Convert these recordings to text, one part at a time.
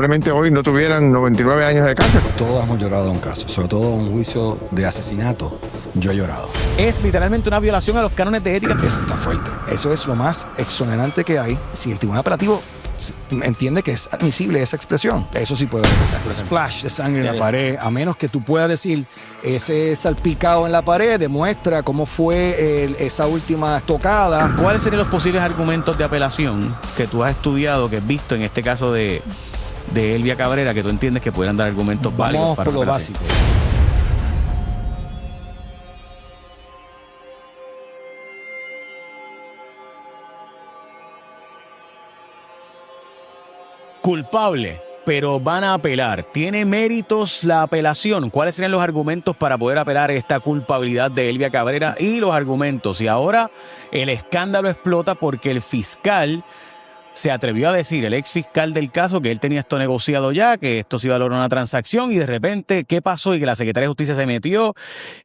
probablemente hoy no tuvieran 99 años de cárcel. Todos hemos llorado un caso, sobre todo un juicio de asesinato. Yo he llorado. Es literalmente una violación a los cánones de ética. Eso está fuerte. Eso es lo más exonerante que hay. Si el tribunal apelativo entiende que es admisible esa expresión, eso sí puede empezar. Splash de sangre en la pared, a menos que tú puedas decir ese salpicado en la pared demuestra cómo fue esa última estocada. ¿Cuáles serían los posibles argumentos de apelación que tú has estudiado, que has visto en este caso de Elvia Cabrera, que tú entiendes que pudieran dar argumentos válidos para por lo apelación? básico. Culpable, pero van a apelar. ¿Tiene méritos la apelación? ¿Cuáles serían los argumentos para poder apelar esta culpabilidad de Elvia Cabrera? Y los argumentos. Y ahora el escándalo explota porque el fiscal se atrevió a decir, el ex fiscal del caso, que él tenía esto negociado ya, que esto se iba a lograr una transacción, y de repente, ¿qué pasó? Y que la Secretaría de Justicia se metió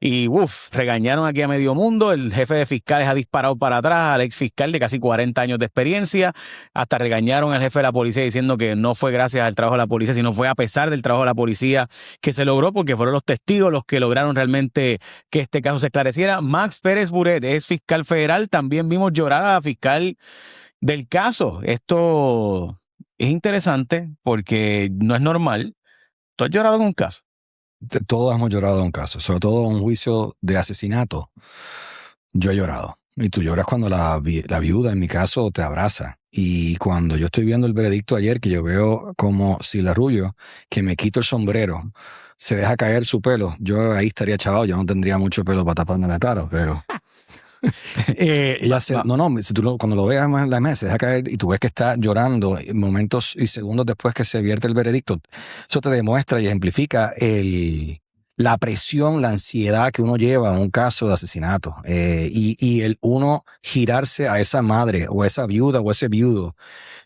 y regañaron aquí a medio mundo. El jefe de fiscales ha disparado para atrás al ex fiscal de casi 40 años de experiencia. Hasta regañaron al jefe de la policía diciendo que no fue gracias al trabajo de la policía, sino fue a pesar del trabajo de la policía que se logró, porque fueron los testigos los que lograron realmente que este caso se esclareciera. Max Pérez Buret, ex fiscal federal, también vimos llorar a la fiscal del caso. Esto es interesante porque no es normal. ¿Tú has llorado en un caso? Todos hemos llorado en un caso, sobre todo un juicio de asesinato. Yo he llorado. Y tú lloras cuando la viuda, en mi caso, te abraza. Y cuando yo estoy viendo el veredicto ayer, que yo veo como Sila Rubio, que me quito el sombrero, se deja caer su pelo, yo ahí estaría chavado, yo no tendría mucho pelo para taparme la cara, pero... si tú cuando lo veas en la mesa, se deja caer y tú ves que está llorando momentos y segundos después que se vierte el veredicto, eso te demuestra y ejemplifica la presión, la ansiedad que uno lleva en un caso de asesinato, y el uno girarse a esa madre o a esa viuda o a ese viudo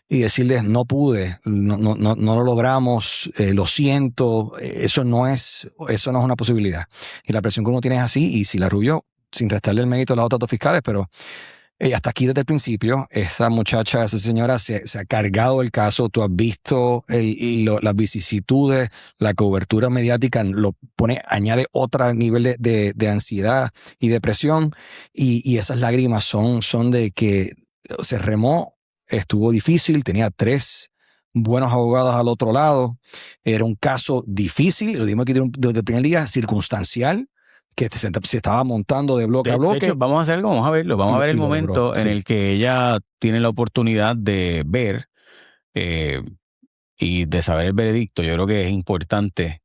y decirles no pude, no lo logramos, lo siento, eso no es una posibilidad. Y la presión que uno tiene es así. Y si la Rubio, sin restarle el mérito a las otras dos fiscales, pero ella está aquí desde el principio. Esa muchacha, esa señora se ha cargado el caso. Tú has visto las vicisitudes, la cobertura mediática, añade otro nivel de ansiedad y depresión. Y esas lágrimas son de que se remó, estuvo difícil, tenía 3 buenos abogados al otro lado. Era un caso difícil, lo dimos aquí desde el primer día, circunstancial, que se estaba montando de bloque a bloque. De hecho, vamos a hacer algo, vamos a verlo. Vamos a ver el momento en el que ella tiene la oportunidad de ver y de saber el veredicto. Yo creo que es importante.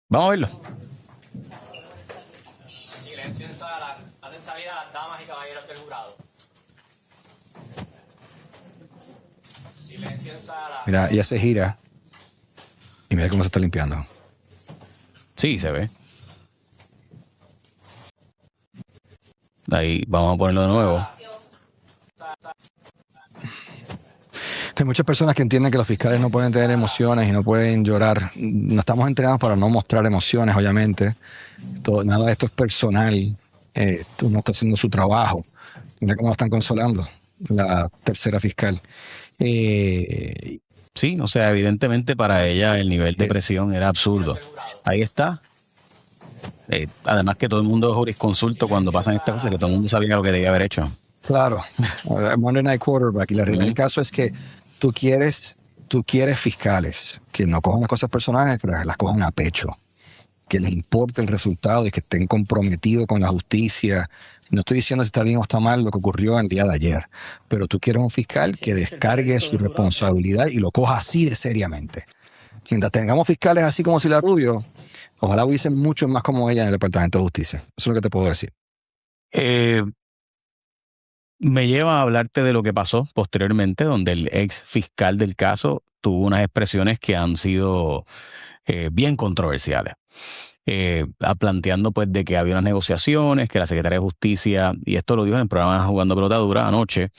Vamos a verlo. Silencio en sala. Hacen salida las damas y caballeros del jurado. Silencio en sala. Mira, ella se gira y mira cómo se está limpiando. Sí, se ve. Ahí vamos a ponerlo de nuevo. Hay muchas personas que entienden que los fiscales no pueden tener emociones y no pueden llorar. No estamos entrenados para no mostrar emociones, obviamente. Nada de esto es personal. Tú no estás haciendo su trabajo. Mira cómo la están consolando la tercera fiscal. Sí, o sea, evidentemente para ella el nivel de presión era absurdo. Ahí está. Además que todo el mundo es jurisconsulto cuando pasan estas cosas, que todo el mundo sabía lo que debía haber hecho. Claro, Monday Night Quarterback. Y la realidad del caso es que tú quieres fiscales que no cojan las cosas personales, pero las cojan a pecho, que les importe el resultado y que estén comprometidos con la justicia. No estoy diciendo si está bien o está mal lo que ocurrió el día de ayer, pero tú quieres un fiscal que descargue su responsabilidad y lo coja así de seriamente. Mientras tengamos fiscales así como Sila Rubio, ojalá hubiesen muchos más como ella en el Departamento de Justicia. Eso es lo que te puedo decir. Me lleva a hablarte de lo que pasó posteriormente, donde el ex fiscal del caso tuvo unas expresiones que han sido bien controversiales. Planteando pues de que había unas negociaciones, que la Secretaría de Justicia, y esto lo dijo en el programa Jugando Pelota Dura anoche,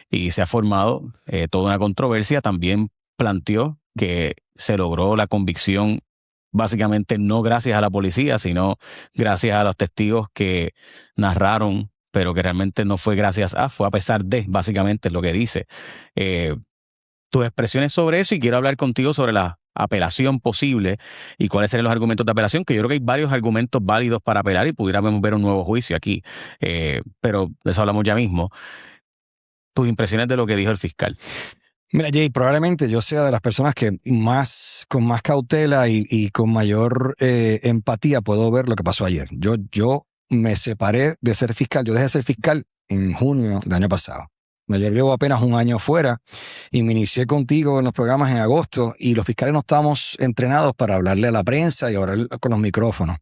y se ha formado toda una controversia. También planteó que se logró la convicción básicamente no gracias a la policía, sino gracias a los testigos que narraron, pero que realmente no fue fue a pesar de, básicamente es lo que dice. Tus expresiones sobre eso, y quiero hablar contigo sobre las apelación posible y cuáles serían los argumentos de apelación, que yo creo que hay varios argumentos válidos para apelar y pudiéramos ver un nuevo juicio aquí. Pero de eso hablamos ya mismo. Tus impresiones de lo que dijo el fiscal. Mira, Jay, probablemente yo sea de las personas que con más cautela y con mayor empatía puedo ver lo que pasó ayer. Yo me separé de ser fiscal. Yo dejé de ser fiscal en junio del año pasado. Yo llevo apenas un año fuera y me inicié contigo en los programas en agosto y los fiscales no estamos entrenados para hablarle a la prensa y hablar con los micrófonos.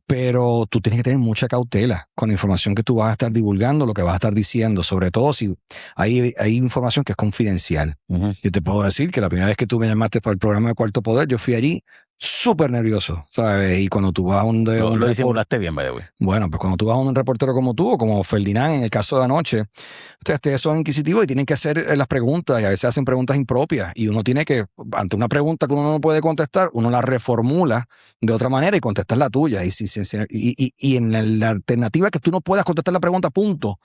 Pero tú tienes que tener mucha cautela con la información que tú vas a estar divulgando, lo que vas a estar diciendo, sobre todo si hay información que es confidencial. Yo te puedo decir que la primera vez que tú me llamaste para el programa de Cuarto Poder, yo fui allí súper nervioso, ¿sabes? Y cuando tú vas a Lo disimulaste bien, by the way. Bueno, pues cuando tú vas a un reportero como tú o como Ferdinand en el caso de anoche, ustedes son inquisitivos y tienen que hacer las preguntas y a veces hacen preguntas impropias y uno tiene que, ante una pregunta que uno no puede contestar, uno la reformula de otra manera y contestar la tuya. Y en la alternativa que tú no puedas contestar la pregunta, punto,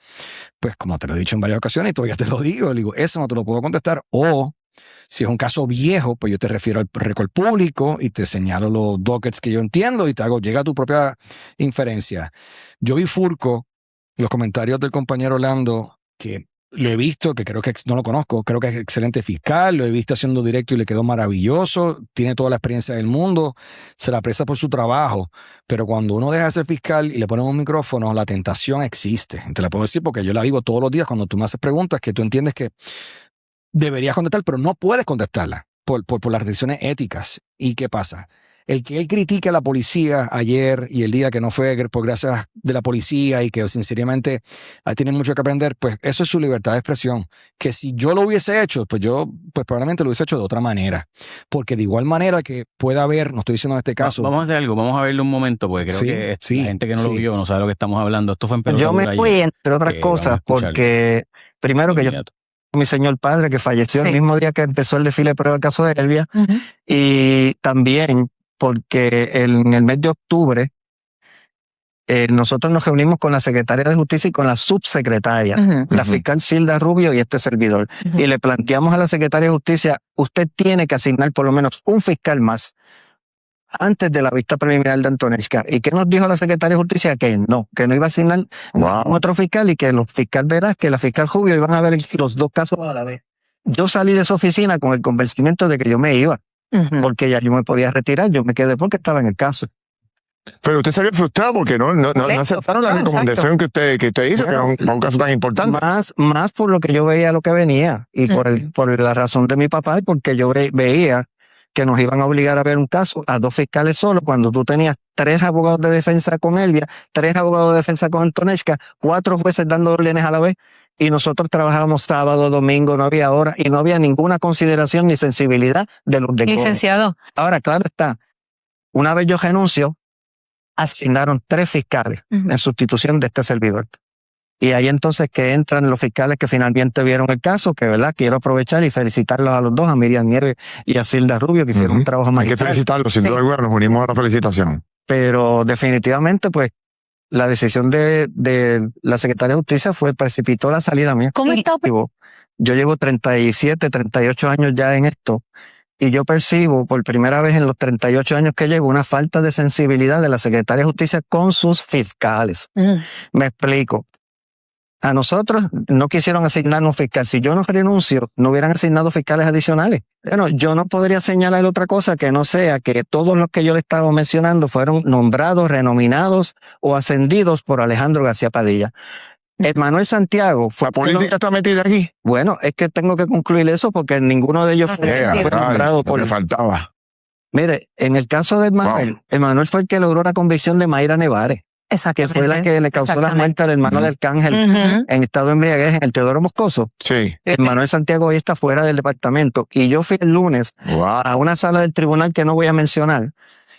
pues como te lo he dicho en varias ocasiones y todavía te lo digo, eso no te lo puedo contestar. O si es un caso viejo, pues yo te refiero al récord público y te señalo los dockets que yo entiendo y te hago, llega a tu propia inferencia. Yo vi Furco, los comentarios del compañero Orlando, que lo he visto, que creo que no lo conozco, creo que es excelente fiscal, lo he visto haciendo directo y le quedó maravilloso, tiene toda la experiencia del mundo, se la aprecia por su trabajo, pero cuando uno deja de ser fiscal y le ponen un micrófono, la tentación existe. Te la puedo decir porque yo la vivo todos los días cuando tú me haces preguntas que tú entiendes que deberías contestar, pero no puedes contestarla por las decisiones éticas. ¿Y qué pasa? El que él critique a la policía ayer y el día que no fue por gracias de la policía y que sinceramente tiene mucho que aprender, pues eso es su libertad de expresión. Que si yo lo hubiese hecho, pues probablemente lo hubiese hecho de otra manera. Porque de igual manera que pueda haber, no estoy diciendo en este caso. Vamos a hacer algo, vamos a verlo un momento, porque creo que la gente que no lo vio no sabe lo que estamos hablando. Esto fue en Pelota Yo me Dura fui, ayer. entre otras cosas, porque primero que yo mi señor padre que falleció el mismo día que empezó el desfile de prueba del caso de Elvia, y también porque en el mes de octubre nosotros nos reunimos con la secretaria de Justicia y con la subsecretaria, la fiscal Silda Rubio y este servidor, y le planteamos a la secretaria de Justicia, usted tiene que asignar por lo menos un fiscal más antes de la vista preliminar de Antonelska. ¿Y qué nos dijo la secretaria de Justicia? Que no iba a asignar otro fiscal y que los fiscal Veras, que la fiscal Rubio iban a ver los dos casos a la vez. Yo salí de esa oficina con el convencimiento de que yo me iba, porque ya yo me podía retirar, yo me quedé porque estaba en el caso. Pero usted salió frustrado porque no aceptaron la recomendación que usted hizo, que era un caso tan importante. Más por lo que yo veía lo que venía y por la razón de mi papá y porque yo veía que nos iban a obligar a ver un caso a 2 fiscales solo cuando tú tenías 3 abogados de defensa con Elvia, 3 abogados de defensa con Antonelska, 4 jueces dando órdenes a la vez y nosotros trabajábamos sábado, domingo, no había hora y no había ninguna consideración ni sensibilidad de los decoros. Licenciado. Ahora, claro está, una vez yo renuncio, asignaron 3 fiscales en sustitución de este servidor. Y ahí entonces que entran los fiscales que finalmente vieron el caso, que verdad quiero aprovechar y felicitarlos a los dos, a Miriam Nieves y a Silda Rubio, que hicieron un trabajo magistral. Hay que felicitarlos, sin duda alguna, nos unimos a la felicitación. Pero definitivamente, pues, la decisión de la Secretaría de Justicia precipitó la salida mía. ¿Cómo está? Yo llevo 37, 38 años ya en esto, y yo percibo por primera vez en los 38 años que llevo una falta de sensibilidad de la Secretaría de Justicia con sus fiscales. Me explico. A nosotros no quisieron asignarnos fiscal. Si yo no renuncio, no hubieran asignado fiscales adicionales. Bueno, yo no podría señalar otra cosa que no sea que todos los que yo le estaba mencionando fueron nombrados, renominados o ascendidos por Alejandro García Padilla. Manuel Santiago fue... ¿La política está metida aquí? Bueno, es que tengo que concluir eso porque ninguno de ellos fue nombrado por... Le faltaba. Mire, en el caso de Manuel, Manuel fue el que logró la convicción de Mayra Nevares, que fue la que le causó la muerte al hermano del Arcángel en estado de embriaguez en el Teodoro Moscoso. Sí. Manuel Santiago hoy está fuera del departamento y yo fui el lunes a una sala del tribunal que no voy a mencionar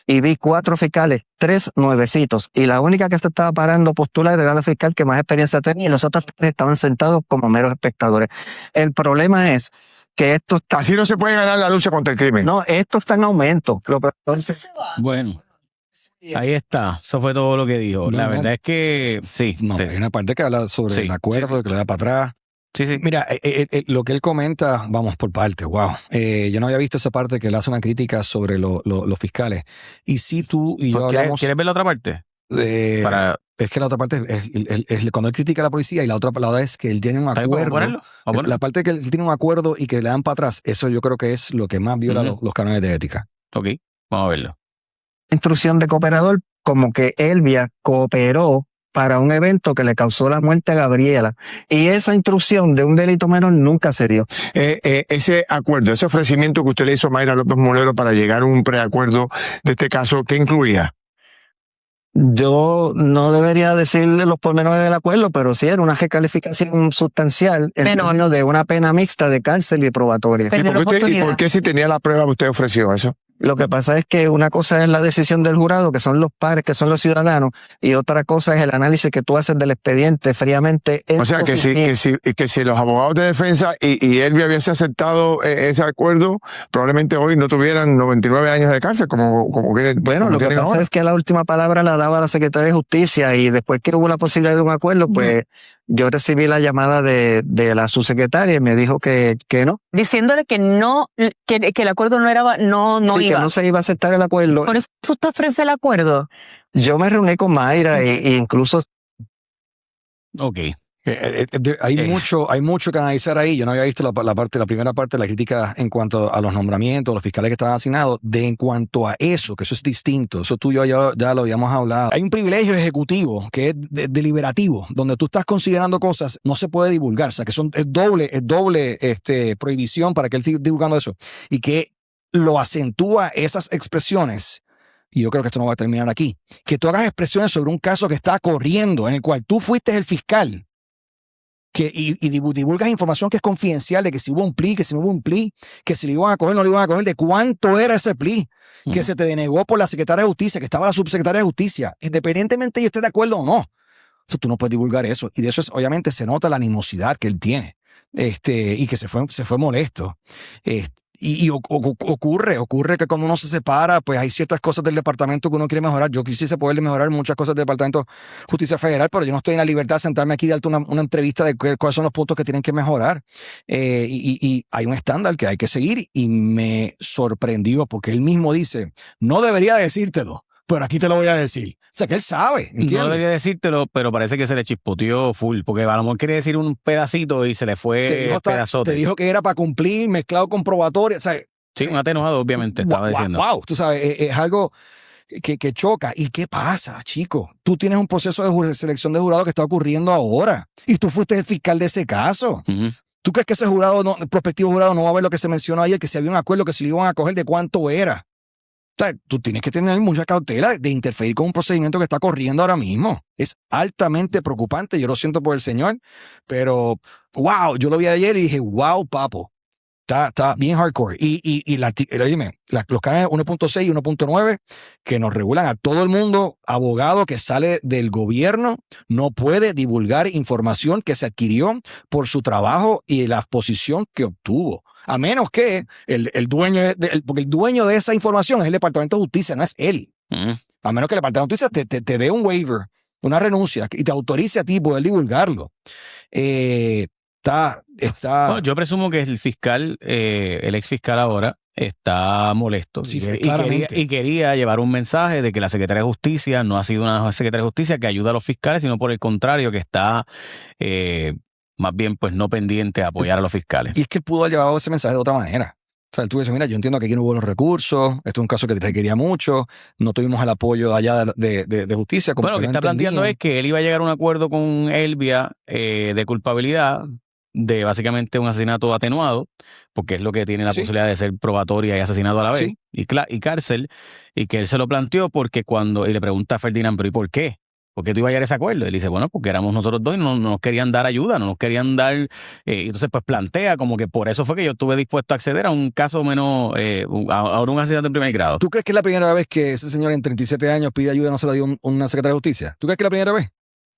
y vi 4 fiscales, 3 nuevecitos y la única que se estaba parando a postular era la fiscal que más experiencia tenía y los otros 3 estaban sentados como meros espectadores. El problema es que esto está... Así no se puede ganar la lucha contra el crimen. No, esto está en aumento. Bueno. Ahí está, eso fue todo lo que dijo. La verdad es que sí. No, hay una parte que habla sobre el acuerdo, que lo da para atrás. Sí, sí. Mira, lo que él comenta, vamos por partes, wow. Yo no había visto esa parte que él hace una crítica sobre los fiscales. Y si tú y yo hablamos... ¿Quieres ver la otra parte? Es que la otra parte es cuando él critica a la policía y la otra es que él tiene un acuerdo. La parte de que él tiene un acuerdo y que le dan para atrás, eso yo creo que es lo que más viola los cánones de ética. Ok, vamos a verlo. Instrucción de cooperador, como que Elvia cooperó para un evento que le causó la muerte a Gabriela. Y esa instrucción de un delito menor nunca se dio. Ese acuerdo, ese ofrecimiento que usted le hizo a Mayra López Mulero para llegar a un preacuerdo de este caso, ¿qué incluía? Yo no debería decirle los pormenores del acuerdo, pero sí era una recalificación sustancial en términos de una pena mixta de cárcel y probatoria. ¿Y por qué si tenía la prueba usted ofreció eso? Lo que pasa es que una cosa es la decisión del jurado, que son los pares, que son los ciudadanos, y otra cosa es el análisis que tú haces del expediente fríamente. O sea, que si los abogados de defensa y Elvia hubiese aceptado ese acuerdo, probablemente hoy no tuvieran 99 años de cárcel, como quieren. Bueno, lo que pasa ahora es que la última palabra la daba la Secretaría de Justicia, y después que hubo la posibilidad de un acuerdo, pues yo recibí la llamada de la subsecretaria y me dijo que no. Diciéndole que no, que el acuerdo no era, no Sí, iba. que no se iba a aceptar el acuerdo. Por eso usted ofrece el acuerdo. Yo me reuní con Mayra e incluso... Ok. Hay mucho que analizar ahí. Yo no había visto la primera parte de la crítica en cuanto a los nombramientos, los fiscales que estaban asignados. En cuanto a eso, que eso es distinto, eso tú y yo ya lo habíamos hablado. Hay un privilegio ejecutivo que es deliberativo, donde tú estás considerando cosas, no se puede divulgar, o sea, que es doble prohibición para que él esté divulgando eso, y que lo acentúa esas expresiones. Y yo creo que esto no va a terminar aquí. Que tú hagas expresiones sobre un caso que está corriendo, en el cual tú fuiste el fiscal, y divulgas información que es confidencial, de que si hubo un plea, que si no hubo un plea, que si le iban a coger, no le iban a coger, de cuánto era ese plea, que se te denegó por la secretaria de Justicia, que estaba la subsecretaria de Justicia, independientemente de yo esté de acuerdo o no. Eso tú no puedes divulgar eso. Y de eso obviamente se nota la animosidad que él tiene, y que se fue molesto. Y ocurre que cuando uno se separa, pues hay ciertas cosas del departamento que uno quiere mejorar. Yo quisiese poder mejorar muchas cosas del Departamento de Justicia Federal, pero yo no estoy en la libertad de sentarme aquí y darte una entrevista de cuáles son los puntos que tienen que mejorar. Y hay un estándar que hay que seguir, y me sorprendió porque él mismo dice, no debería decírtelo, pero aquí te lo voy a decir. O sea, que él sabe, ¿entiendes? No debería decírtelo, pero parece que se le chispoteó full, porque a lo mejor quería decir un pedacito y se le fue pedazote. Te dijo que era para cumplir, mezclado con probatoria. O sea, sí, un atenuado, obviamente, estaba diciendo. Wow, tú sabes, es algo que choca. ¿Y qué pasa, chico? Tú tienes un proceso de selección de jurado que está ocurriendo ahora, y tú fuiste el fiscal de ese caso. ¿Tú crees que ese jurado, el prospectivo jurado, no va a ver lo que se mencionó ayer, que si había un acuerdo que se le iban a coger de cuánto era? O sea, tú tienes que tener mucha cautela de interferir con un procedimiento que está corriendo ahora mismo. Es altamente preocupante. Yo lo siento por el señor, pero wow, yo lo vi ayer y dije, wow, papo. Está bien hardcore. Dime, los canales 1.6 y 1.9 que nos regulan a todo el mundo, abogado que sale del gobierno no puede divulgar información que se adquirió por su trabajo y la posición que obtuvo. A menos que el dueño, porque el dueño de esa información es el Departamento de Justicia, no es él. A menos que el Departamento de Justicia te dé un waiver, una renuncia, y te autorice a ti poder divulgarlo. No, yo presumo que el fiscal, el ex fiscal ahora, está molesto. Sí, y quería llevar un mensaje de que la Secretaría de Justicia no ha sido una Secretaría de Justicia que ayuda a los fiscales, sino por el contrario, que está más bien pues no pendiente a apoyar a los fiscales. Y es que él pudo haber llevado ese mensaje de otra manera. O sea, él tuvo que decir, mira, yo entiendo que aquí no hubo los recursos, esto es un caso que requería mucho, no tuvimos el apoyo de allá de justicia. Como bueno, lo que está planteando es que él iba a llegar a un acuerdo con Elvia de culpabilidad, de básicamente un asesinato atenuado, porque es lo que tiene la posibilidad de ser probatoria y asesinato a la vez, y cárcel, y que él se lo planteó porque y le pregunta a Ferdinand, pero ¿y por qué? ¿Por qué tú ibas a llegar a ese acuerdo? Y él dice, bueno, porque éramos nosotros dos y no nos querían dar ayuda, no nos querían dar... entonces, pues plantea como que por eso fue que yo estuve dispuesto a acceder a un caso menos... a un asesinato en primer grado. ¿Tú crees que es la primera vez que ese señor en 37 años pide ayuda y no se la dio una secretaria de Justicia? ¿Tú crees que es la primera vez?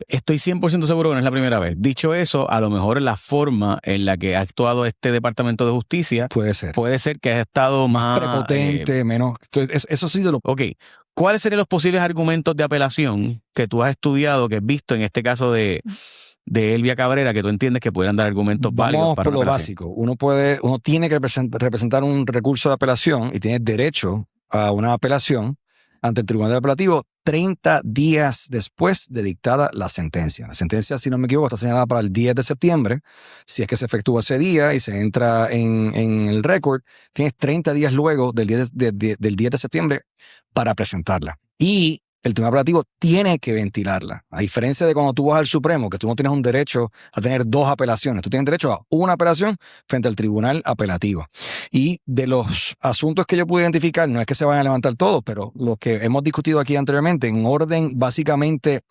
Estoy 100% seguro que no es la primera vez. Dicho eso, a lo mejor la forma en la que ha actuado este Departamento de Justicia... Puede ser que haya estado más... prepotente, menos... Eso sí de lo... Ok. ¿Cuáles serían los posibles argumentos de apelación que tú has estudiado, que has visto en este caso de de Elvia Cabrera que tú entiendes que pudieran dar argumentos válidos Vamos para por una lo apelación? básico. Uno tiene que representar un recurso de apelación y tiene derecho a una apelación ante el Tribunal Apelativo 30 días después de dictada la sentencia. La sentencia, si no me equivoco, está señalada para el 10 de septiembre. Si es que se efectúa ese día y se entra en el récord, tienes 30 días luego del 10 de septiembre para presentarla. Y el Tribunal Apelativo tiene que ventilarla. A diferencia de cuando tú vas al Supremo, que tú no tienes un derecho a tener 2 apelaciones. Tú tienes derecho a una apelación frente al Tribunal Apelativo. Y de los asuntos que yo pude identificar, no es que se vayan a levantar todos, pero los que hemos discutido aquí anteriormente, en orden básicamente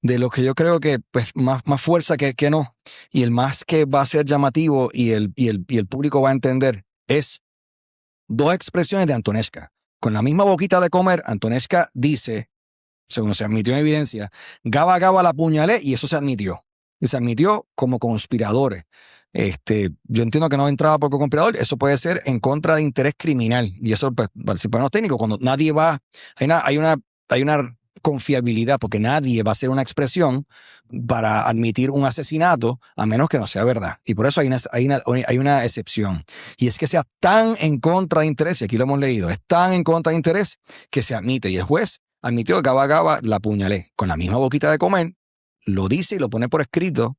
de los que yo creo que pues, más fuerza que no, y el más que va a ser llamativo y el público va a entender, es 2 expresiones de Antonesca. Con la misma boquita de comer, Antonesca dice, según se admitió en evidencia, Gaba Gaba la apuñalé, y eso se admitió. Y se admitió como conspiradores. Yo entiendo que no entraba por conspirador, eso puede ser en contra de interés criminal. Y eso, pues, para los técnicos, cuando nadie va, hay una confiabilidad, porque nadie va a hacer una expresión para admitir un asesinato a menos que no sea verdad. Y por eso hay una excepción. Y es que sea tan en contra de interés, y aquí lo hemos leído, es tan en contra de interés que se admite. Y el juez admitió que Gaba Gaba la apuñalé. Con la misma boquita de comer, lo dice y lo pone por escrito.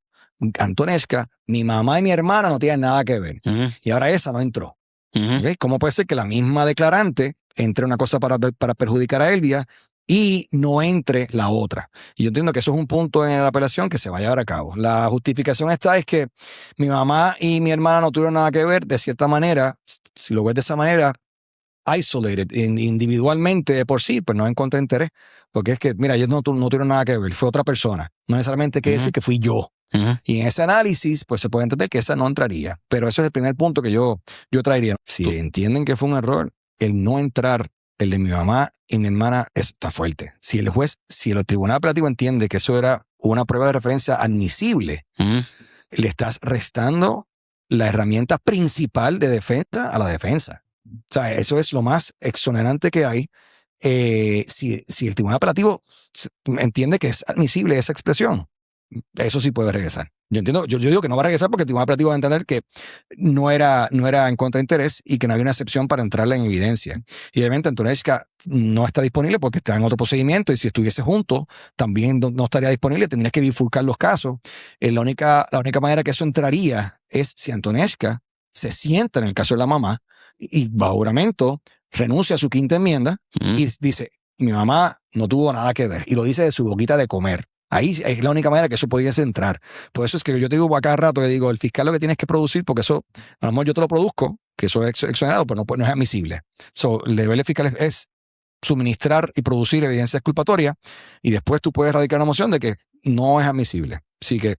Antonesca, mi mamá y mi hermana no tienen nada que ver. Y ahora esa no entró. ¿Okay? ¿Cómo puede ser que la misma declarante entre una cosa para perjudicar a Elvia y no entre la otra? Y yo entiendo que eso es un punto en la apelación que se va a llevar a cabo. La justificación es que mi mamá y mi hermana no tuvieron nada que ver. De cierta manera, si lo ves de esa manera, isolated, individualmente de por sí, pues no encontré interés. Porque es que, mira, ellos no tuvieron nada que ver, fue otra persona. No necesariamente quiere decir que fui yo. Y en ese análisis, pues se puede entender que esa no entraría. Pero eso es el primer punto que yo traería. Si entienden que fue un error, el no entrar, el de mi mamá y mi hermana, eso está fuerte. Si el Tribunal Apelativo entiende que eso era una prueba de referencia admisible, le estás restando la herramienta principal de defensa a la defensa. O sea, eso es lo más exonerante que hay. Si el Tribunal Apelativo entiende que es admisible esa expresión, eso sí puede regresar. Yo entiendo, yo digo que no va a regresar porque el Tribunal Apelativo va a entender que no era en contra de interés y que no había una excepción para entrarla en evidencia. Y obviamente Antonesca no está disponible porque está en otro procedimiento, y si estuviese junto también no estaría disponible, tendrías que bifurcar los casos. La única manera que eso entraría es si Antonesca se sienta en el caso de la mamá y bajo juramento renuncia a su quinta enmienda y dice, mi mamá no tuvo nada que ver, y lo dice de su boquita de comer. Ahí es la única manera que eso podría entrar. Por eso es que yo te digo a cada rato, que digo, el fiscal lo que tienes que producir, porque eso, a lo mejor yo te lo produzco, que eso es exonerado, pero no es admisible. El deber del fiscal es suministrar y producir evidencia exculpatoria, y después tú puedes radicar una moción de que no es admisible. Así que,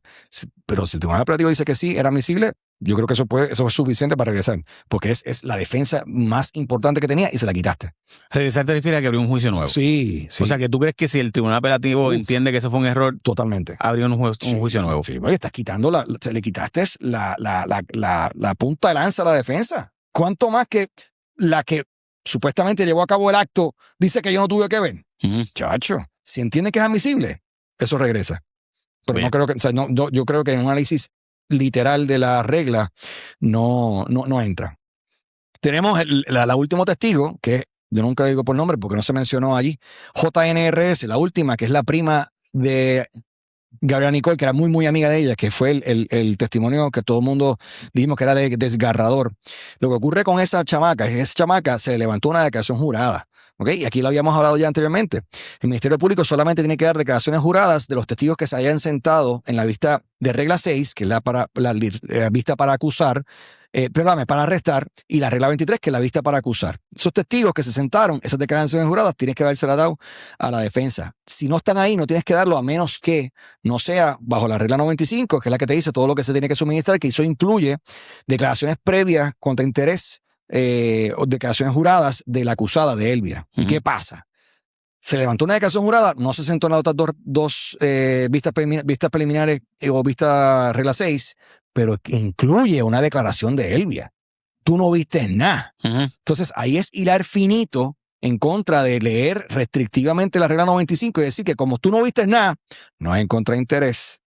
pero si el Tribunal Apelativo dice que sí, era admisible, yo creo que eso es suficiente para regresar, porque es la defensa más importante que tenía y se la quitaste. Regresar te refiere a que abrió un juicio nuevo. Sí. O sea, que tú crees que si el Tribunal Apelativo entiende que eso fue un error, totalmente, abrió un juicio nuevo. Sí, porque estás quitando le quitaste la punta de lanza a la defensa. ¿Cuánto más que la que supuestamente llevó a cabo el acto dice que yo no tuve que ver? Chacho, si entiende que es admisible, eso regresa. Pero no creo que, yo creo que en un análisis literal de la regla no entra. Tenemos la último testigo, que yo nunca le digo por nombre porque no se mencionó allí, JNRS, la última, que es la prima de Gabriela Nicole, que era muy, muy amiga de ella, que fue el testimonio que todo el mundo dijimos que era desgarrador. Lo que ocurre con esa chamaca es que esa chamaca se le levantó una declaración jurada. ¿Okay? Y aquí lo habíamos hablado ya anteriormente. El Ministerio Público solamente tiene que dar declaraciones juradas de los testigos que se hayan sentado en la vista de regla 6, que es la vista para acusar, para arrestar, y la regla 23, que es la vista para acusar. Esos testigos que se sentaron, esas declaraciones juradas, tienes que haberse dado a la defensa. Si no están ahí, no tienes que darlo a menos que no sea bajo la regla 95, que es la que te dice todo lo que se tiene que suministrar, que eso incluye declaraciones previas contra interés, o declaraciones juradas de la acusada de Elvia. ¿Y qué pasa? Se levantó una declaración jurada, no se sentó en las otras dos vistas preliminares o vista regla 6, pero incluye una declaración de Elvia. Tú no viste nada. Entonces ahí es hilar finito en contra de leer restrictivamente la regla 95 y decir que como tú no viste nada, no es en contra de interés.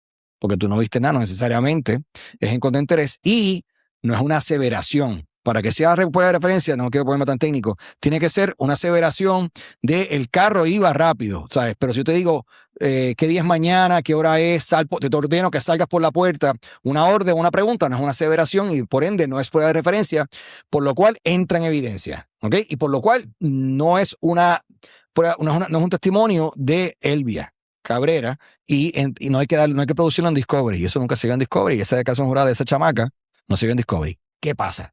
porque tú no viste nada, no necesariamente es en contra de interés y no es una aseveración. Para que sea de referencia, no quiero ponerme tan técnico, tiene que ser una aseveración de el carro iba rápido, ¿sabes? Pero si yo te digo qué día es mañana, qué hora es, te ordeno que salgas por la puerta, una orden, una pregunta, no es una aseveración y por ende no es prueba de referencia, por lo cual entra en evidencia, ¿ok? Y por lo cual no es no es un testimonio de Elvia Cabrera y no hay que producirlo en Discovery, y eso nunca se ve en Discovery, y esa declaración jurada de esa chamaca no se ve en Discovery. ¿Qué pasa?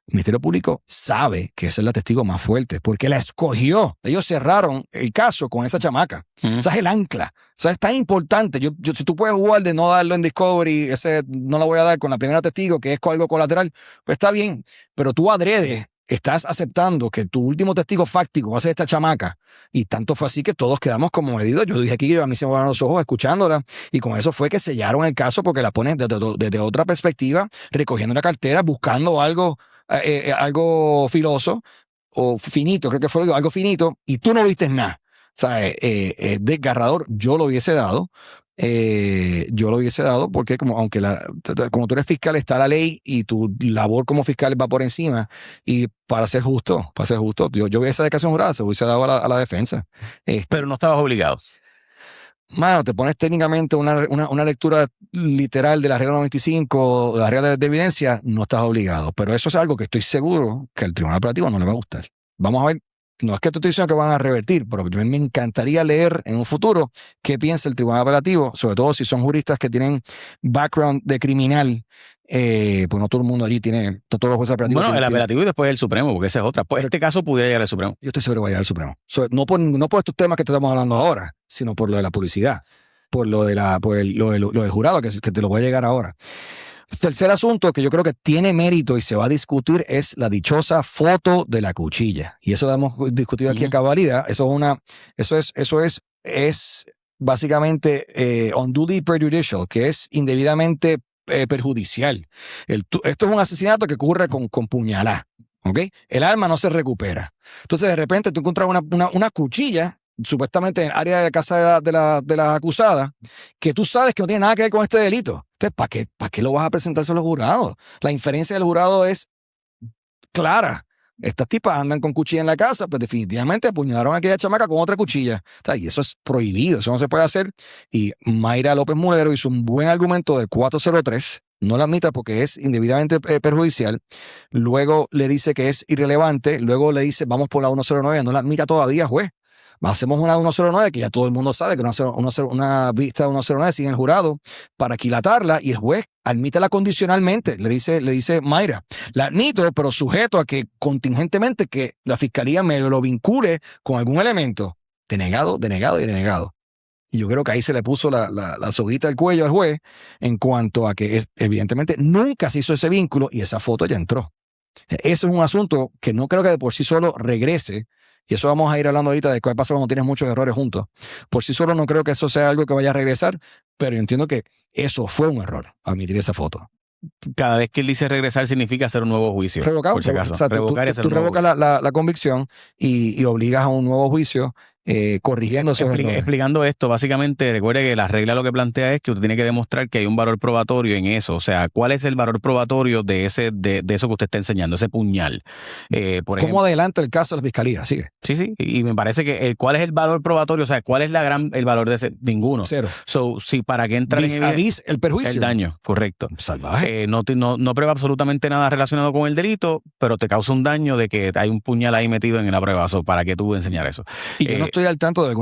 El Ministerio Público sabe que esa es la testigo más fuerte porque la escogió. Ellos cerraron el caso con esa chamaca. Esa es el ancla. O sea, es tan importante. Si tú puedes jugar de no darlo en Discovery, ese no lo voy a dar con la primera testigo, que es algo colateral, pues está bien. Pero tú adrede estás aceptando que tu último testigo fáctico va a ser esta chamaca. Y tanto fue así que todos quedamos como medidos. Yo dije aquí que a mí se me van los ojos escuchándola. Y con eso fue que sellaron el caso porque la ponen desde otra perspectiva, recogiendo la cartera, buscando algo filoso o finito, creo que fue algo finito, y tú no viste nada. O sea, desgarrador. Yo lo hubiese dado. Porque como tú eres fiscal, está la ley y tu labor como fiscal va por encima. Y para ser justo, yo vi esa declaración jurada, se hubiese dado a la defensa. Pero no estabas obligado. Mano, te pones técnicamente una lectura literal de la regla 95, de la regla de evidencia, no estás obligado. Pero eso es algo que estoy seguro que al Tribunal Apelativo no le va a gustar. Vamos a ver. No es que te estoy diciendo que van a revertir, pero me encantaría leer en un futuro qué piensa el Tribunal Apelativo, sobre todo si son juristas que tienen background de criminal, pues no todo el mundo allí no todos los jueces apelativos. Bueno, el apelativo y después el Supremo, porque esa es otra. Pues este caso pudiera llegar al Supremo. Yo estoy seguro que va a llegar al Supremo. No por estos temas que te estamos hablando ahora, sino por lo de la publicidad, por lo del jurado, que te lo voy a llegar ahora. Tercer asunto que yo creo que tiene mérito y se va a discutir es la dichosa foto de la cuchilla. Y eso lo hemos discutido aquí a cabalidad. Eso es básicamente unduly prejudicial, que es indebidamente perjudicial. Esto es un asesinato que ocurre con puñalada. ¿Okay? El arma no se recupera. Entonces de repente tú encuentras una cuchilla supuestamente en el área de la casa de la acusada, que tú sabes que no tiene nada que ver con este delito. Entonces, ¿para qué lo vas a presentarse a los jurados? La inferencia del jurado es clara. Estas tipas andan con cuchilla en la casa, pues definitivamente apuñalaron a aquella chamaca con otra cuchilla. Y eso es prohibido, eso no se puede hacer. Y Mayra López Mulero hizo un buen argumento de 403, no la admita porque es indebidamente perjudicial. Luego le dice que es irrelevante. Luego le dice, vamos por la 109, no la admita todavía, juez. Hacemos una 109 que ya todo el mundo sabe que una vista de 109 sigue en el jurado para aquilatarla y el juez admítela condicionalmente. Le dice Mayra, la admito, pero sujeto a que contingentemente que la fiscalía me lo vincule con algún elemento. Denegado. Y yo creo que ahí se le puso la soguita al cuello al juez en cuanto a que evidentemente nunca se hizo ese vínculo y esa foto ya entró. Eso es un asunto que no creo que de por sí solo regrese. Y eso vamos a ir hablando ahorita de qué pasa cuando tienes muchos errores juntos. Por sí solo no creo que eso sea algo que vaya a regresar, pero yo entiendo que eso fue un error, admitir esa foto. Cada vez que él dice regresar significa hacer un nuevo juicio. Por si acaso. Tú revocas la convicción y obligas a un nuevo juicio corrigiendo esos errores. Explicando esto, básicamente, recuerde que la regla lo que plantea es que usted tiene que demostrar que hay un valor probatorio en eso. O sea, ¿cuál es el valor probatorio de eso que usted está enseñando, ese puñal? Por ejemplo, ¿cómo adelanta el caso de la fiscalía? Sigue. Sí. Y me parece que ¿cuál es el valor probatorio? O sea, ¿cuál es el valor de ese? Ninguno. Cero. Sí, ¿para qué entrar en el perjuicio? El daño, correcto. Salvaje. No prueba absolutamente nada relacionado con el delito, pero te causa un daño de que hay un puñal ahí metido en la prueba. ¿Para qué tú enseñar eso? Y yo no estoy al tanto de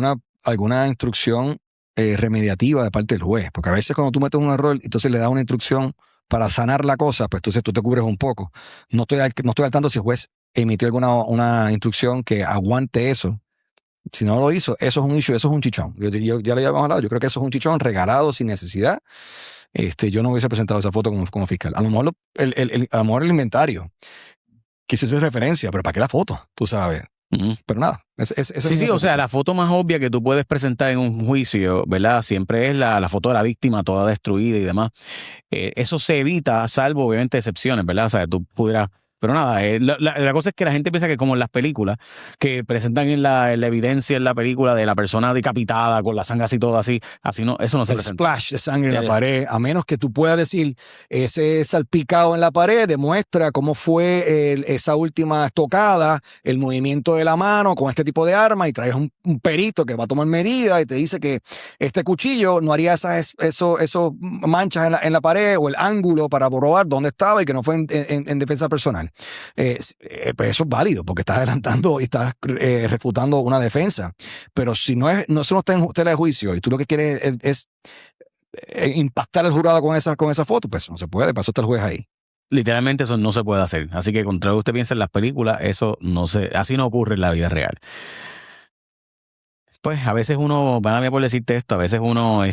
alguna instrucción remediativa de parte del juez, porque a veces cuando tú metes un error, entonces le das una instrucción para sanar la cosa, pues entonces tú te cubres un poco. No estoy al tanto si el juez emitió una instrucción que aguante eso. Si no lo hizo, eso es un issue, eso es un chichón. Ya lo habíamos hablado, yo creo que eso es un chichón regalado sin necesidad. Yo no hubiese presentado esa foto como fiscal. A lo mejor el inventario quise hacer referencia, pero ¿para qué la foto? Tú sabes. Pero nada. Sí, o sea, la foto más obvia que tú puedes presentar en un juicio, ¿verdad? Siempre es la foto de la víctima toda destruida y demás. Eso se evita, salvo obviamente excepciones, ¿verdad? O sea, tú pudieras Pero nada, la cosa es que la gente piensa que como en las películas, que presentan en la evidencia en la película de la persona decapitada con la sangre así todo así no, eso no se El presenta. splash de sangre en la pared, a menos que tú puedas decir, ese salpicado en la pared demuestra cómo fue esa última estocada, el movimiento de la mano con este tipo de arma, y traes un perito que va a tomar medidas y te dice que este cuchillo no haría esas manchas en la pared o el ángulo para probar dónde estaba y que no fue en defensa personal. Pues eso es válido porque estás adelantando y estás refutando una defensa. Pero si no está en tela de juicio y tú lo que quieres es impactar al jurado con esa foto, pues no se puede, pasó hasta el juez ahí. Literalmente eso no se puede hacer. Así que contra lo que usted piensa en las películas, así no ocurre en la vida real. Pues a veces uno, van a mí por decirte esto, a veces uno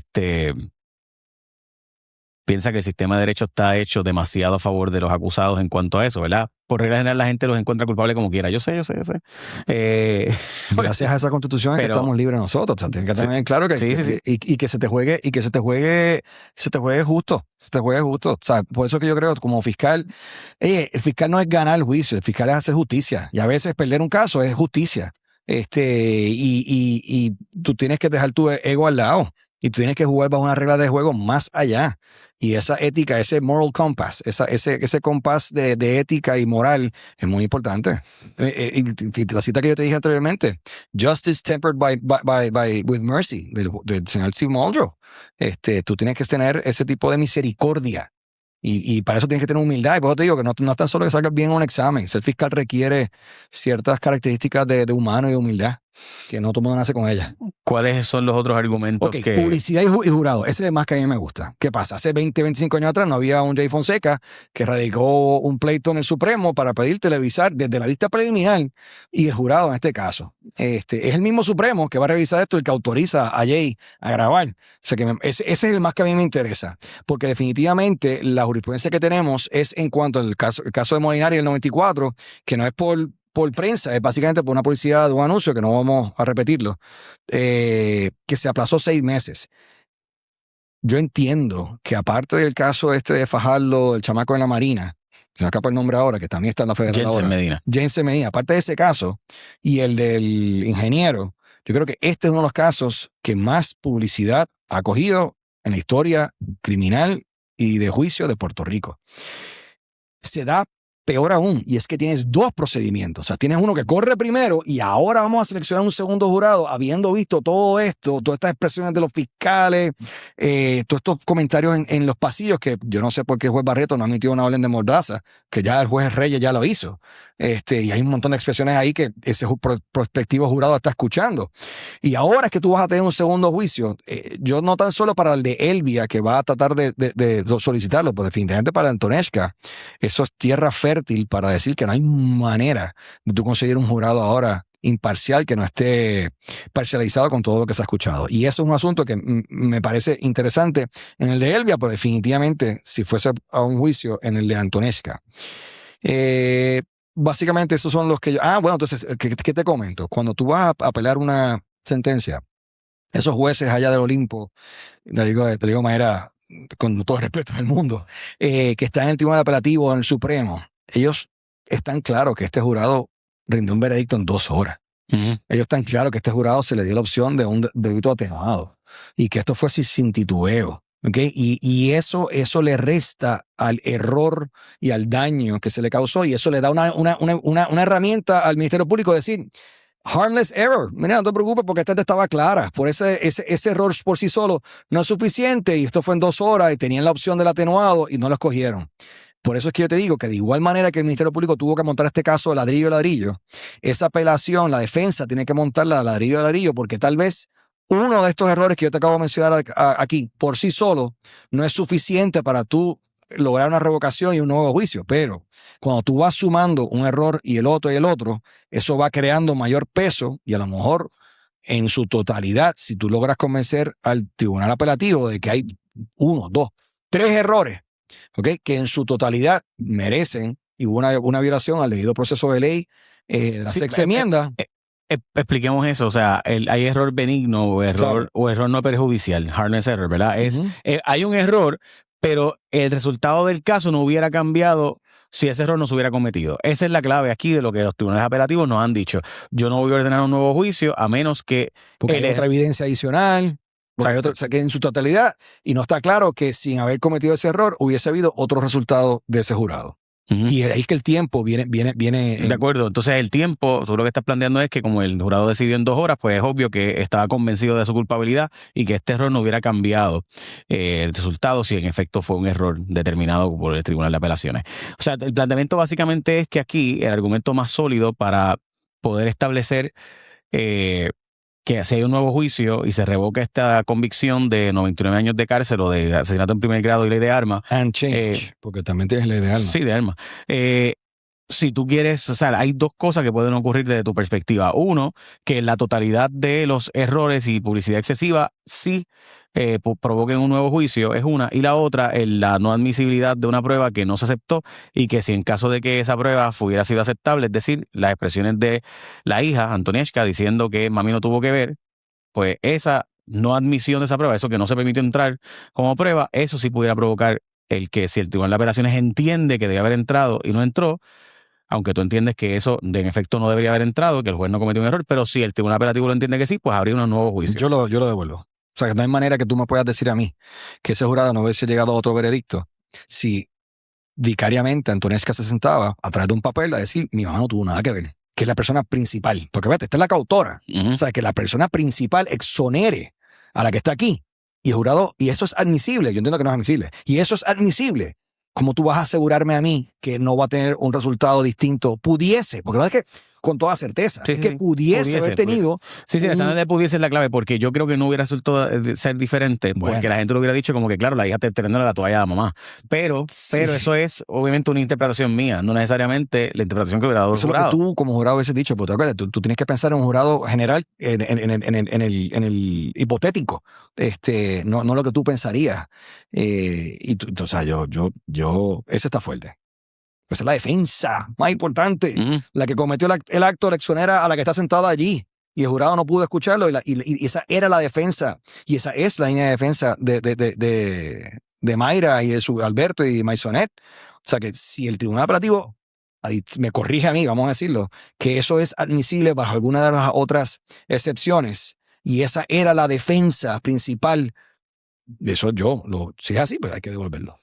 piensa que el sistema de derecho está hecho demasiado a favor de los acusados en cuanto a eso, ¿verdad? Por regla general la gente los encuentra culpables como quiera. Yo sé. Gracias a esa constitución es que estamos libres nosotros. O sea, tienes que tener claro que, sí. Y que se te juegue justo. Se te juegue justo. O sea, por eso que yo creo como fiscal, el fiscal no es ganar el juicio, el fiscal es hacer justicia. Y a veces perder un caso es justicia. Y tú tienes que dejar tu ego al lado. Y tú tienes que jugar bajo una regla de juego más allá. Y esa ética, ese moral compass, ese compás de ética y moral es muy importante. La cita que yo te dije anteriormente, justice tempered with mercy, del señor Steve Muldrow. Tú tienes que tener ese tipo de misericordia. Y para eso tienes que tener humildad. Y por eso te digo que no es tan solo que salgas bien en un examen. Ser fiscal requiere ciertas características de humano y de humildad, que no todo el mundo nace con ellas. ¿Cuáles son los otros argumentos? Ok, publicidad y jurado. Ese es el más que a mí me gusta. ¿Qué pasa? Hace 20, 25 años atrás no había un Jay Fonseca que radicó un pleito en el Supremo para pedir televisar desde la vista preliminar y el jurado en este caso. Es el mismo Supremo que va a revisar esto, el que autoriza a Jay a grabar. O sea que ese es el más que a mí me interesa. Porque definitivamente la jurisprudencia que tenemos es en cuanto al caso de Molinari del 94, que no es por prensa, es básicamente por una publicidad de un anuncio, que no vamos a repetirlo, que se aplazó 6 meses. Yo entiendo que aparte del caso de Fajardo, el chamaco en la Marina, se me escapa el nombre ahora, que también está en la federal ahora. Jensen Medina. Aparte de ese caso y el del ingeniero, yo creo que este es uno de los casos que más publicidad ha cogido en la historia criminal y de juicio de Puerto Rico. Se da peor aún, y es que tienes 2 procedimientos. O sea, tienes uno que corre primero y ahora vamos a seleccionar un segundo jurado, habiendo visto todo esto, todas estas expresiones de los fiscales, todos estos comentarios en los pasillos, que yo no sé por qué el juez Barreto no ha emitido una orden de mordaza, que ya el juez Reyes ya lo hizo. Y hay un montón de expresiones ahí que ese prospectivo jurado está escuchando. Y ahora es que tú vas a tener un segundo juicio. Yo no tan solo para el de Elvia, que va a tratar de solicitarlo, pero definitivamente para Antonesca, eso es tierra fértil para decir que no hay manera de tú conseguir un jurado ahora imparcial que no esté parcializado con todo lo que se ha escuchado. Y eso es un asunto que me parece interesante en el de Elvia, pero definitivamente si fuese a un juicio en el de Antonesca. Básicamente esos son los que yo... bueno, entonces, ¿qué te comento? Cuando tú vas a apelar una sentencia, esos jueces allá del Olimpo, te digo de manera, con todo el respeto del mundo, que están en el Tribunal Apelativo, en el Supremo, ellos están claros que este jurado rindió un veredicto en 2 horas. Ellos están claros que este jurado se le dio la opción de un delito atenuado y que esto fue sin titubeo. ¿Okay? Y eso le resta al error y al daño que se le causó, y eso le da una herramienta al Ministerio Público de decir, harmless error. Mira, no te preocupes porque esta estaba clara. Por ese error por sí solo no es suficiente, y esto fue en 2 horas y tenían la opción del atenuado y no lo escogieron. Por eso es que yo te digo que de igual manera que el Ministerio Público tuvo que montar este caso ladrillo a ladrillo, esa apelación, la defensa tiene que montarla ladrillo a ladrillo, porque tal vez uno de estos errores que yo te acabo de mencionar aquí por sí solo no es suficiente para tú lograr una revocación y un nuevo juicio, pero cuando tú vas sumando un error y el otro, eso va creando mayor peso, y a lo mejor en su totalidad, si tú logras convencer al tribunal apelativo de que hay 1, 2, 3 errores, ¿okay?, que en su totalidad merecen y hubo una violación al debido proceso de ley de la sexta enmienda. Expliquemos eso, o sea, hay error benigno o error no perjudicial, harmless error, ¿verdad? Hay un error, pero el resultado del caso no hubiera cambiado si ese error no se hubiera cometido. Esa es la clave aquí de lo que los tribunales apelativos nos han dicho. Yo no voy a ordenar un nuevo juicio a menos que... Porque hay otra evidencia adicional. O sea, que en su totalidad, y no está claro que sin haber cometido ese error hubiese habido otro resultado de ese jurado. Y ahí es que el tiempo viene. De acuerdo. Entonces, el tiempo, tú lo que estás planteando es que como el jurado decidió en 2 horas, pues es obvio que estaba convencido de su culpabilidad y que este error no hubiera cambiado el resultado si en efecto fue un error determinado por el Tribunal de Apelaciones. O sea, el planteamiento básicamente es que aquí el argumento más sólido para poder establecer que si hay un nuevo juicio y se revoca esta convicción de 99 años de cárcel o de asesinato en primer grado y ley de armas. And change, porque también tienes ley de armas. Sí, de armas. Si tú quieres, o sea, hay 2 cosas que pueden ocurrir desde tu perspectiva. Uno, que la totalidad de los errores y publicidad excesiva sí provoquen un nuevo juicio, es una. Y la otra, la no admisibilidad de una prueba que no se aceptó y que si en caso de que esa prueba hubiera sido aceptable, es decir, las expresiones de la hija, Antonieshka, diciendo que mami no tuvo que ver, pues esa no admisión de esa prueba, eso que no se permitió entrar como prueba, eso sí pudiera provocar el que si el Tribunal de Apelaciones entiende que debe haber entrado y no entró, aunque tú entiendes que eso en efecto no debería haber entrado, que el juez no cometió un error, pero si el Tribunal Apelativo lo entiende que sí, pues habría un nuevo juicio. Yo lo devuelvo. O sea, que no hay manera que tú me puedas decir a mí que ese jurado no hubiese llegado a otro veredicto si vicariamente Antonieshka se sentaba a través de un papel a decir mi mamá no tuvo nada que ver, que es la persona principal. Porque vete, esta es la coautora. O sea, que la persona principal exonere a la que está aquí. Y el jurado, y eso es admisible, yo entiendo que no es admisible, y eso es admisible. ¿Cómo tú vas a asegurarme a mí que no va a tener un resultado distinto? Pudiese, porque no es que con toda certeza, sí, es que pudiese haber tenido... Sí, el estándar de pudiese es la clave, porque yo creo que no hubiera resultado ser diferente, porque la gente lo hubiera dicho como que, claro, la hija te teniendo la toalla a la mamá. Pero eso es obviamente una interpretación mía, no necesariamente la interpretación que hubiera dado el jurado. Eso es lo que tú como jurado hubieses dicho, pero tú tienes que pensar en un jurado general, en el hipotético, no lo que tú pensarías. O sea, ese está fuerte. Esa es la defensa más importante, la que cometió el acto leccionera a la que está sentada allí. Y el jurado no pudo escucharlo. Y esa era la defensa. Y esa es la línea de defensa de Mayra y de su Alberto y Maisonet. O sea que si el Tribunal Apelativo me corrige a mí, vamos a decirlo, que eso es admisible bajo alguna de las otras excepciones. Y esa era la defensa principal. De eso si es así, pues hay que devolverlo.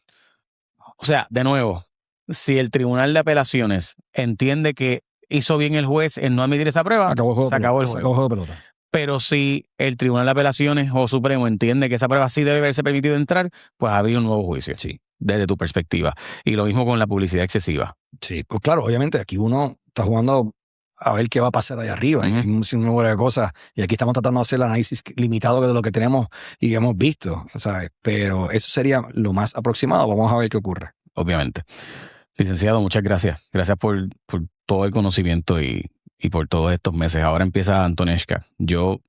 O sea, de nuevo, si el Tribunal de Apelaciones entiende que hizo bien el juez en no admitir esa prueba, se acabó el juego de pelota. Pero si el Tribunal de Apelaciones o Supremo entiende que esa prueba sí debe haberse permitido entrar, pues habría un nuevo juicio, desde tu perspectiva. Y lo mismo con la publicidad excesiva. Sí, pues claro, obviamente aquí uno está jugando a ver qué va a pasar allá arriba. Hay un sinnúmero de cosas. Y aquí estamos tratando de hacer el análisis limitado de lo que tenemos y que hemos visto, ¿sabes? Pero eso sería lo más aproximado. Vamos a ver qué ocurre. Obviamente. Licenciado, muchas gracias. Gracias por todo el conocimiento y por todos estos meses. Ahora empieza Antonieshka. Yo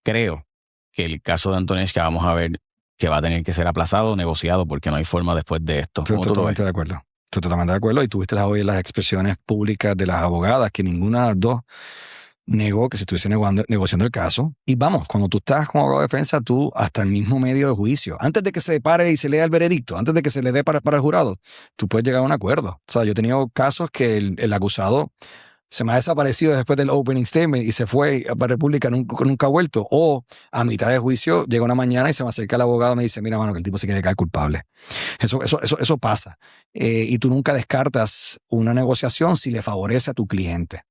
creo que el caso de Antonieshka vamos a ver que va a tener que ser aplazado o negociado porque no hay forma después de esto. Estoy totalmente de acuerdo. Estoy totalmente de acuerdo. Y tuviste hoy las expresiones públicas de las abogadas que ninguna de las dos negó que se estuviese negociando el caso. Y vamos, cuando tú estás como abogado de defensa, tú hasta el mismo medio de juicio, antes de que se pare y se lea el veredicto, antes de que se le dé para el jurado, tú puedes llegar a un acuerdo. O sea, yo he tenido casos que el acusado se me ha desaparecido después del opening statement y se fue a República, nunca ha vuelto. O a mitad de juicio, llega una mañana y se me acerca el abogado y me dice, mira, mano, que el tipo se quiere caer culpable. Eso pasa. Y tú nunca descartas una negociación si le favorece a tu cliente.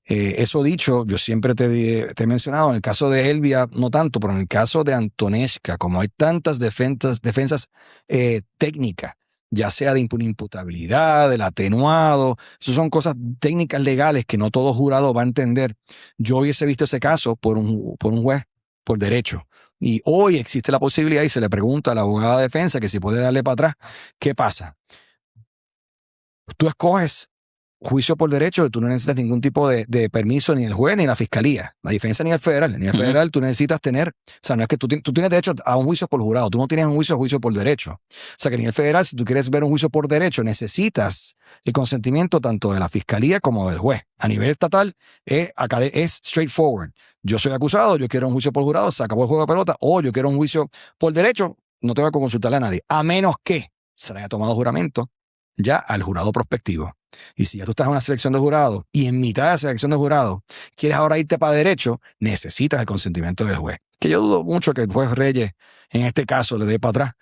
Eso dicho, yo siempre te he mencionado, en el caso de Elvia no tanto, pero en el caso de Antonieshka, como hay tantas defensas técnicas, ya sea de imputabilidad, del atenuado, eso son cosas técnicas legales que no todo jurado va a entender. Yo hubiese visto ese caso por un juez por derecho. Y hoy existe la posibilidad y se le pregunta a la abogada de defensa que si puede darle para atrás. ¿Qué pasa? Tú escoges juicio por derecho, tú no necesitas ningún tipo de permiso ni del juez ni de la fiscalía, la defensa ni el federal. Ni el federal tú necesitas tener, o sea, no es que tú tienes derecho a un juicio por jurado, tú no tienes un juicio por derecho. O sea, que ni el federal, si tú quieres ver un juicio por derecho, necesitas el consentimiento tanto de la fiscalía como del juez. A nivel estatal es straightforward. Yo soy acusado, yo quiero un juicio por jurado, se acabó el juego de pelota, o yo quiero un juicio por derecho, no tengo que consultarle a nadie, a menos que se le haya tomado juramento ya al jurado prospectivo. Y si ya tú estás en una selección de jurado y en mitad de la selección de jurado quieres ahora irte para derecho, necesitas el consentimiento del juez. Que yo dudo mucho que el juez Reyes en este caso le dé para atrás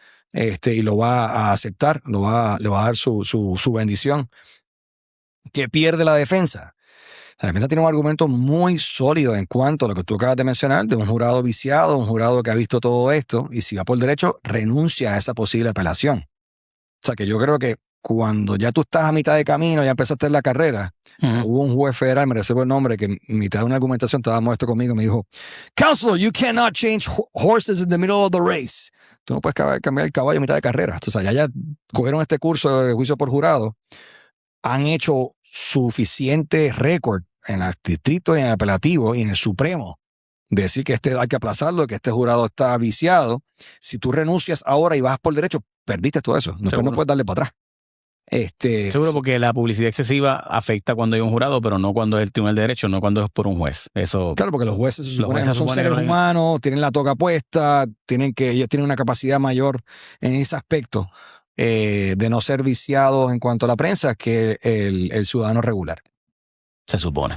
y lo va a aceptar, le va a dar su bendición. ¿Qué pierde la defensa? La defensa tiene un argumento muy sólido en cuanto a lo que tú acabas de mencionar, de un jurado viciado, un jurado que ha visto todo esto, y si va por derecho, renuncia a esa posible apelación. O sea que yo creo que cuando ya tú estás a mitad de camino, ya empezaste en la carrera, hubo un juez federal, me reservo el nombre, que en mitad de una argumentación estaba molesto conmigo y me dijo, Counselor, you cannot change horses in the middle of the race. Tú no puedes cambiar el caballo a mitad de carrera. O sea, ya cogieron este curso de juicio por jurado, han hecho suficiente récord en el distrito y en el apelativo y en el Supremo. Decir que hay que aplazarlo, que este jurado está viciado. Si tú renuncias ahora y vas por derecho, perdiste todo eso. Después no puedes darle para atrás. Seguro, porque la publicidad excesiva afecta cuando hay un jurado, pero no cuando es el tribunal de derecho, no cuando es por un juez. Eso. Claro, porque los jueces son seres humanos, tienen la toga puesta, ellos tienen una capacidad mayor en ese aspecto de no ser viciados en cuanto a la prensa que el ciudadano regular. Se supone.